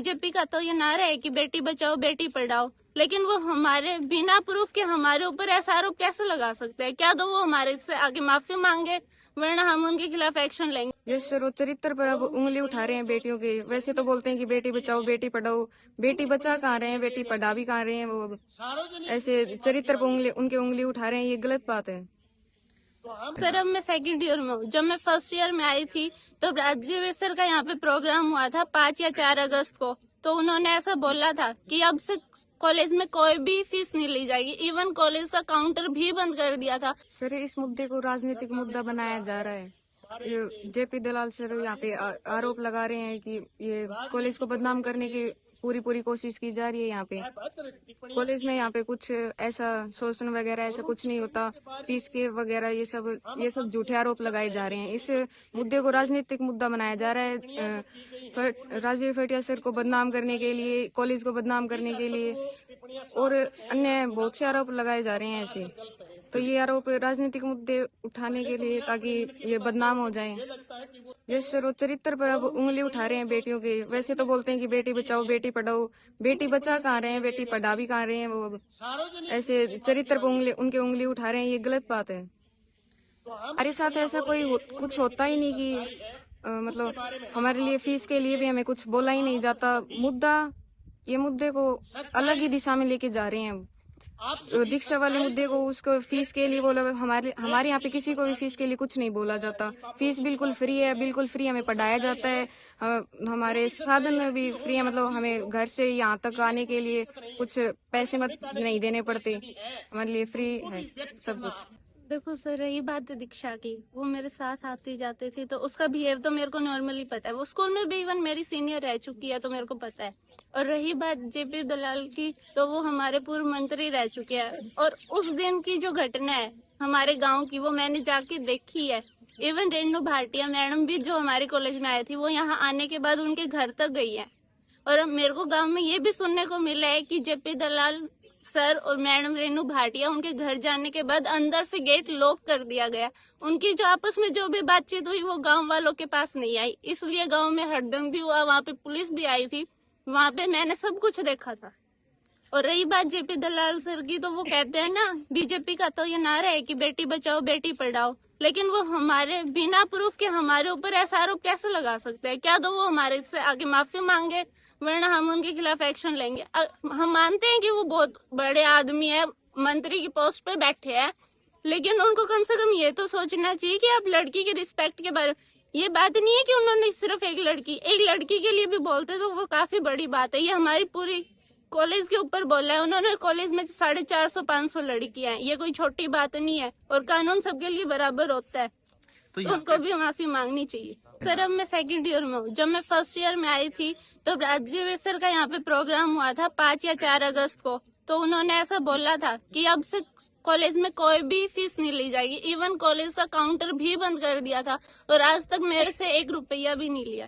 BJP का तो ये नारा है कि बेटी बचाओ बेटी पढ़ाओ, लेकिन वो हमारे बिना प्रूफ के हमारे ऊपर ऐसा आरोप कैसे लगा सकते हैं? क्या तो वो हमारे से आगे माफी मांगे, वरना हम उनके खिलाफ एक्शन लेंगे। यस सर, वो चरित्र पर अब उंगली उठा रहे हैं बेटियों की। वैसे तो बोलते हैं कि बेटी बचाओ बेटी पढ़ाओ, बेटी बचा कहाँ रहे हैं, बेटी पढ़ा भी कहाँ रहे हैं। वो ऐसे चरित्र पर उनके उंगली उठा रहे हैं, ये गलत बात है। सर अब मैं सेकंड ईयर में हूँ। जब मैं फर्स्ट ईयर में आई थी तो राज्य सर का यहाँ पे प्रोग्राम हुआ था 5 या 4 अगस्त को, तो उन्होंने ऐसा बोला था कि अब से कॉलेज में कोई भी फीस नहीं ली जाएगी। इवन कॉलेज का काउंटर भी बंद कर दिया था। सर इस मुद्दे को राजनीतिक मुद्दा बनाया जा रहा है। ये जेपी दलाल सर यहाँ पे आरोप लगा रहे हैं कि ये कॉलेज को बदनाम करने की पूरी कोशिश की जा रही है। यहाँ पे कॉलेज में यहाँ पे कुछ ऐसा शोषण वगैरह ऐसा कुछ नहीं होता, फीस के वगैरह ये सब झूठे आरोप लगाए जा रहे हैं। इस मुद्दे को राजनीतिक मुद्दा बनाया जा रहा है, राजवीर फटिया सर को बदनाम करने के लिए, कॉलेज को बदनाम करने के लिए, और अन्य बहुत से आरोप लगाए जा रहे हैं ऐसे। तो ये आरोप राजनीतिक मुद्दे उठाने के लिए, ताकि ये बदनाम हो जाएं। यस सर, वो चरित्र पर अब उंगली उठा रहे हैं बेटियों की। वैसे तो बोलते हैं कि बेटी बचाओ बेटी पढ़ाओ, बेटी बचा कहाँ रहे हैं, बेटी पढ़ा भी कहाँ रहे हैं। वो ऐसे चरित्र पर उनके उंगली उठा रहे हैं, ये गलत बात है। हमारे साथ ऐसा कुछ होता ही नहीं कि मतलब हमारे लिए फीस के लिए भी हमें कुछ बोला ही नहीं जाता। ये मुद्दे को अलग ही दिशा में लेके जा रहे हैं। दीक्षा वाले मुद्दे को उसको फीस के लिए बोला। हमारे यहाँ पे किसी को भी फीस के लिए कुछ नहीं बोला जाता। फीस बिल्कुल फ्री है, बिल्कुल फ्री हमें पढ़ाया जाता है। हमारे साधन भी फ्री है, मतलब हमें घर से यहाँ तक आने के लिए कुछ पैसे नहीं देने पड़ते। हमारे लिए फ्री है सब कुछ। देखो सर, रही बात दीक्षा की, वो मेरे साथ आती जाती थी तो उसका बिहेव तो मेरे को नॉर्मली पता है। वो स्कूल में भी इवन मेरी सीनियर रह चुकी है तो मेरे को पता है। और रही बात जेपी दलाल की, तो वो हमारे पूर्व मंत्री रह चुके हैं। और उस दिन की जो घटना है हमारे गांव की, वो मैंने जाके देखी है। इवन रेणु भाटिया मैडम भी जो हमारे कॉलेज में आई थी, वो यहाँ आने के बाद उनके घर तक गई है। और मेरे को गाँव में ये भी सुनने को मिला है कि जेपी दलाल सर और मैडम रेणु भाटिया, उनके घर जाने के बाद अंदर से गेट लॉक कर दिया गया। उनकी जो आपस में जो भी बातचीत हुई वो गांव वालों के पास नहीं आई, इसलिए गांव में हड़दंग भी हुआ। वहां पे पुलिस भी आई थी, वहां पे मैंने सब कुछ देखा था। और रही बात जेपी दलाल सर की, तो वो कहते हैं ना, बीजेपी का तो ये नारा है कि बेटी बचाओ बेटी पढ़ाओ, लेकिन वो हमारे बिना प्रूफ के हमारे ऊपर ऐसा आरोप कैसे लगा सकते हैं? क्या तो वो हमारे से आगे माफी मांगे, वरना हम उनके खिलाफ एक्शन लेंगे। हम मानते हैं कि वो बहुत बड़े आदमी है, मंत्री की पोस्ट पे बैठे हैं, लेकिन उनको कम से कम ये तो सोचना चाहिए कि आप लड़की की रिस्पेक्ट के बारे में, ये बात नहीं है कि उन्होंने सिर्फ एक लड़की के लिए भी बोलते तो वो काफी बड़ी बात है। ये हमारी पूरी कॉलेज के ऊपर बोला है उन्होंने। कॉलेज में 450-500 लड़कियां हैं, ये कोई छोटी बात नहीं है। और कानून सबके लिए बराबर होता है, तो उनको भी माफी मांगनी चाहिए। सर अब मैं सेकंड ईयर में हूँ। जब मैं फर्स्ट ईयर में आई थी तो राज्य सर का यहाँ पे प्रोग्राम हुआ था 5 या 4 अगस्त को, तो उन्होंने ऐसा बोला था कि अब से कॉलेज में कोई भी फीस नहीं ली जाएगी। इवन कॉलेज का काउंटर भी बंद कर दिया था, और आज तक मेरे से 1 रुपया भी नहीं लिया।